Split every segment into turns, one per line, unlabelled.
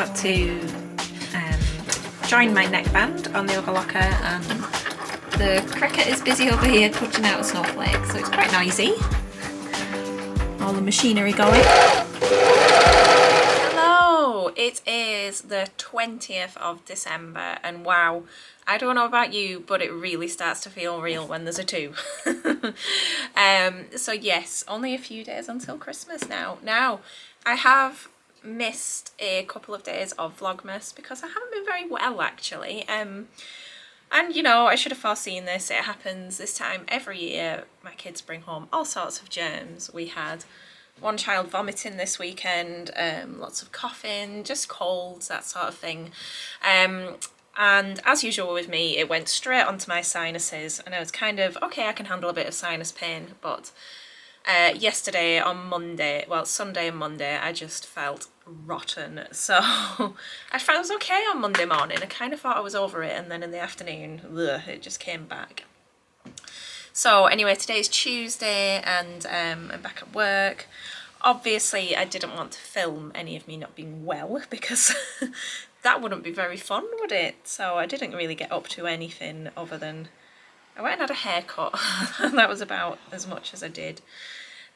about to join my neckband on the other locker, and the Cricut is busy over here putting out a snowflake, so it's quite noisy. All the machinery going. Hello! It is the 20th of December, and wow, I don't know about you, but it really starts to feel real when there's a 2. So yes, only a few days until Christmas now. Now, I have missed a couple of days of Vlogmas because I haven't been very well, actually. And you know, I should have foreseen this. It happens this time every year. My kids bring home all sorts of germs. We had one child vomiting this weekend, lots of coughing, just colds, that sort of thing. And as usual with me, it went straight onto my sinuses, and I was kind of, okay, I can handle a bit of sinus pain, but yesterday on Monday, well, Sunday and Monday, I just felt rotten. So I felt I was okay on Monday morning. I kind of thought I was over it, and then in the afternoon, ugh, it just came back. So anyway, today's Tuesday, and I'm back at work. Obviously, I didn't want to film any of me not being well because that wouldn't be very fun, would it? So I didn't really get up to anything other than I went and had a haircut. And that was about as much as I did.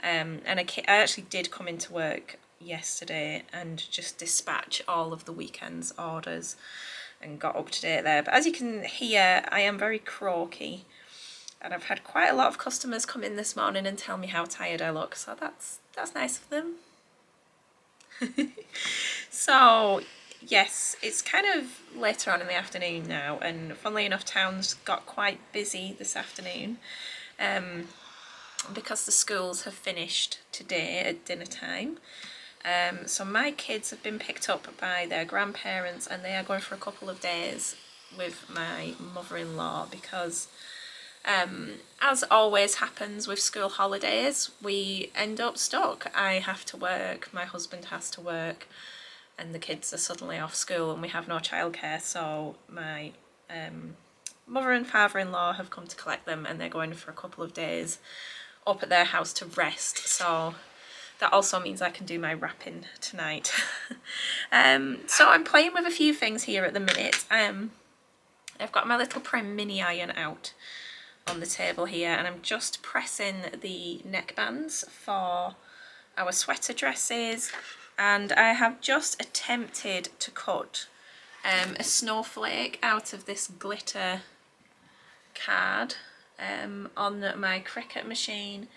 And I actually did come into work yesterday and just dispatch all of the weekend's orders and got up to date there. But as you can hear, I am very croaky, and I've had quite a lot of customers come in this morning and tell me how tired I look, so that's nice of them. So yes, it's kind of later on in the afternoon now, and funnily enough, town's got quite busy this afternoon because the schools have finished today at dinner time. So my kids have been picked up by their grandparents, and they are going for a couple of days with my mother-in-law because as always happens with school holidays, we end up stuck. I have to work, my husband has to work, and the kids are suddenly off school and we have no childcare, so my mother and father-in-law have come to collect them, and they're going for a couple of days up at their house to rest, so that also means I can do my wrapping tonight. So I'm playing with a few things here at the minute. I've got my little Prim mini iron out on the table here, and I'm just pressing the neckbands for our sweater dresses, and I have just attempted to cut a snowflake out of this glitter card on my Cricut machine,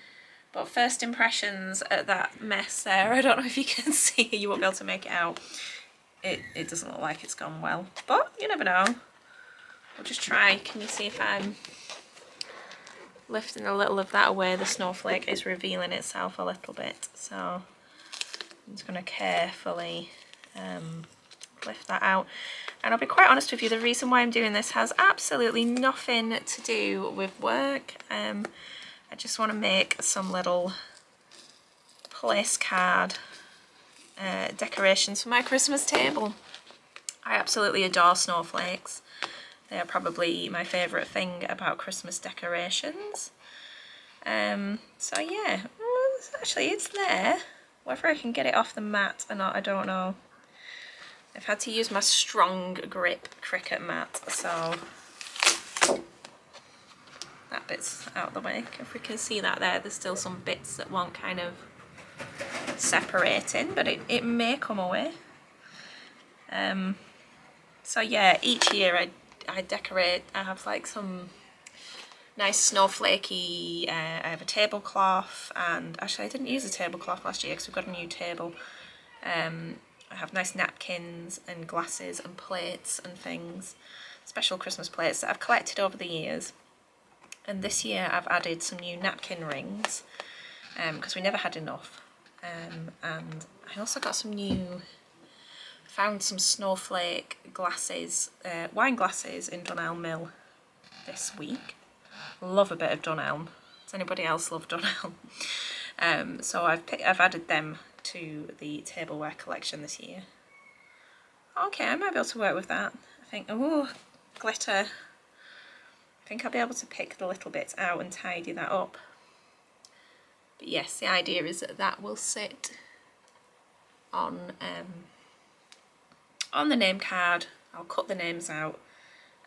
but first impressions at that mess there, I don't know if you can see, you won't be able to make it out. It doesn't look like it's gone well, but you never know. We'll just try. Can you see if I'm lifting a little of that away? The snowflake is revealing itself a little bit, so I'm just going to carefully lift that out. And I'll be quite honest with you, the reason why I'm doing this has absolutely nothing to do with work. I just want to make some little place card decorations for my Christmas table. I absolutely adore snowflakes. They are probably my favourite thing about Christmas decorations. So yeah, actually it's there. Whether I can get it off the mat or not, I don't know. I've had to use my strong grip Cricut mat, so that bit's out of the way. If we can see that there, there's still some bits that want kind of separating, but it may come away. So yeah, each year I decorate. I have like some nice snowflakey, I have a tablecloth, and actually I didn't use a tablecloth last year because we've got a new table. I have nice napkins and glasses and plates and things, special Christmas plates that I've collected over the years. And this year I've added some new napkin rings because we never had enough. And I also got some new, found some snowflake glasses, wine glasses in Dunelm Mill this week. Love a bit of Dunelm. Does anybody else love Dunelm? So I've added them to the tableware collection this year. Okay, I might be able to work with that. I think, oh, glitter. I think I'll be able to pick the little bits out and tidy that up. But yes, the idea is that that will sit on on the name card. I'll cut the names out,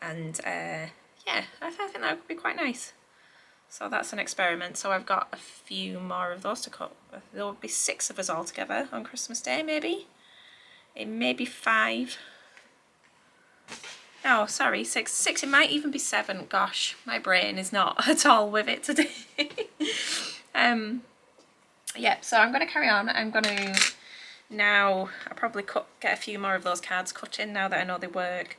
and yeah, I think that would be quite nice. So that's an experiment. So I've got a few more of those to cut. There will be 6 of us all together on Christmas Day, maybe. It may be 5. No, sorry, 6. It might even be 7. Gosh, my brain is not at all with it today. Yeah, so I'm going to carry on. I'm going to now, I'll probably get a few more of those cards cut in now that I know they work.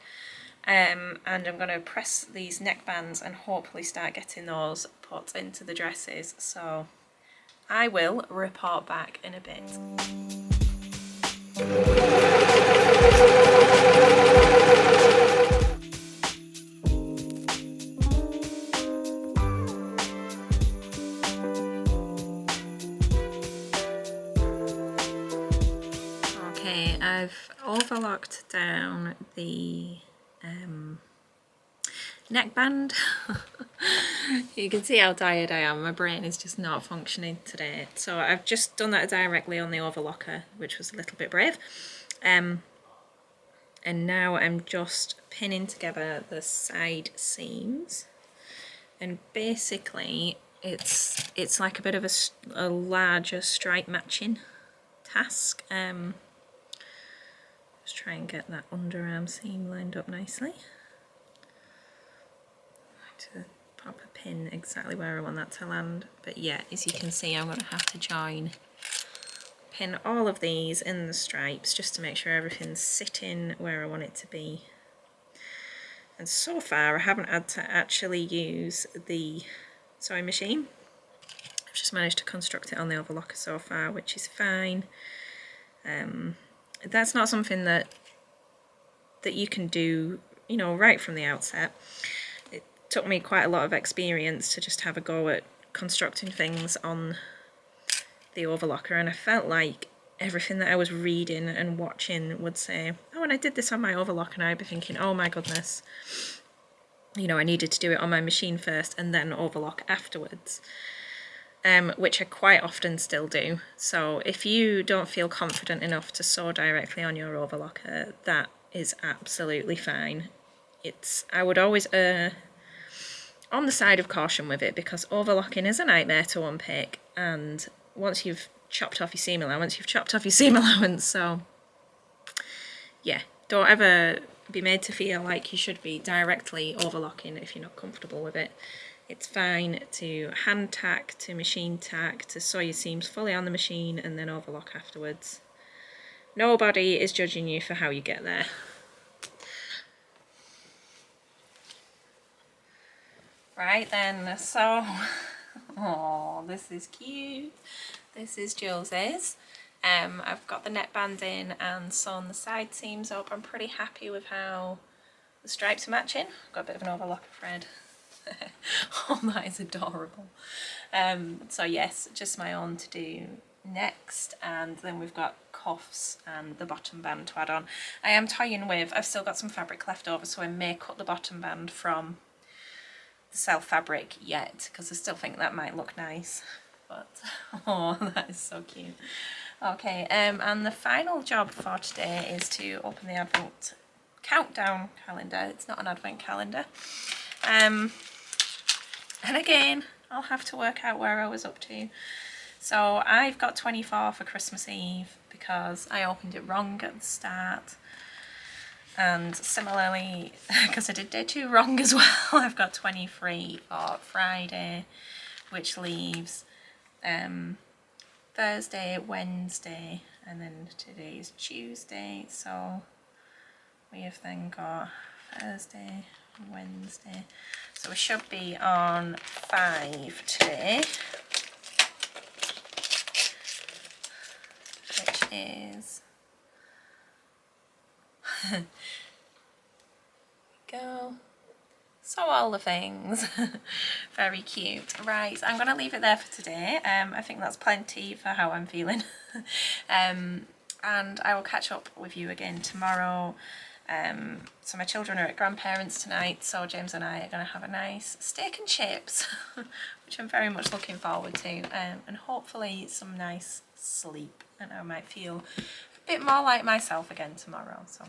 And I'm going to press these neckbands and hopefully start getting those put into the dresses. So I will report back in a bit. Okay, I've overlocked down the neckband. You can see how tired I am. My brain is just not functioning today. So I've just done that directly on the overlocker, which was a little bit brave. And now I'm just pinning together the side seams. And basically it's like a bit of a larger stripe matching task. Just try and get that underarm seam lined up nicely. To pop a pin exactly where I want that to land, but yeah, as you can see, I'm going to have to pin all of these in the stripes just to make sure everything's sitting where I want it to be. And so far I haven't had to actually use the sewing machine. I've just managed to construct it on the overlocker so far, which is fine. That's not something that you can do, you know, right from the outset. Took me quite a lot of experience to just have a go at constructing things on the overlocker, and I felt like everything that I was reading and watching would say, oh, and I did this on my overlocker, and I'd be thinking, oh my goodness, you know, I needed to do it on my machine first and then overlock afterwards, which I quite often still do. So if you don't feel confident enough to sew directly on your overlocker, that is absolutely fine. I would always on the side of caution with it, because overlocking is a nightmare to unpick, and once you've chopped off your seam allowance, you've chopped off your seam allowance. So yeah, don't ever be made to feel like you should be directly overlocking if you're not comfortable with it. It's fine to hand tack, to machine tack, to sew your seams fully on the machine and then overlock afterwards. Nobody is judging you for how you get there. Right then, so, oh, this is cute. This is Josie's. I've got the neckband in and sewn the side seams up. I'm pretty happy with how the stripes are matching. I've got a bit of an overlocker thread. Oh, that is adorable. So yes, just my own to do next, and then we've got cuffs and the bottom band to add on. I am toying with, I've still got some fabric left over, so I may cut the bottom band from the self fabric yet, because I still think that might look nice, but oh, that is so cute. Okay, and the final job for today is to open the advent countdown calendar. It's not an advent calendar, and again I'll have to work out where I was up to. So I've got 24 for Christmas Eve because I opened it wrong at the start. And similarly, because I did day 2 wrong as well, I've got 23 for Friday, which leaves Thursday, Wednesday, and then today is Tuesday. So we have then got Thursday, Wednesday. So we should be on 5 today, which is... go. So all the things. Very cute. Right, I'm going to leave it there for today. I think that's plenty for how I'm feeling. And I will catch up with you again tomorrow. So my children are at grandparents tonight, so James and I are going to have a nice steak and chips, which I'm very much looking forward to, and hopefully some nice sleep, and I might feel a bit more like myself again tomorrow. So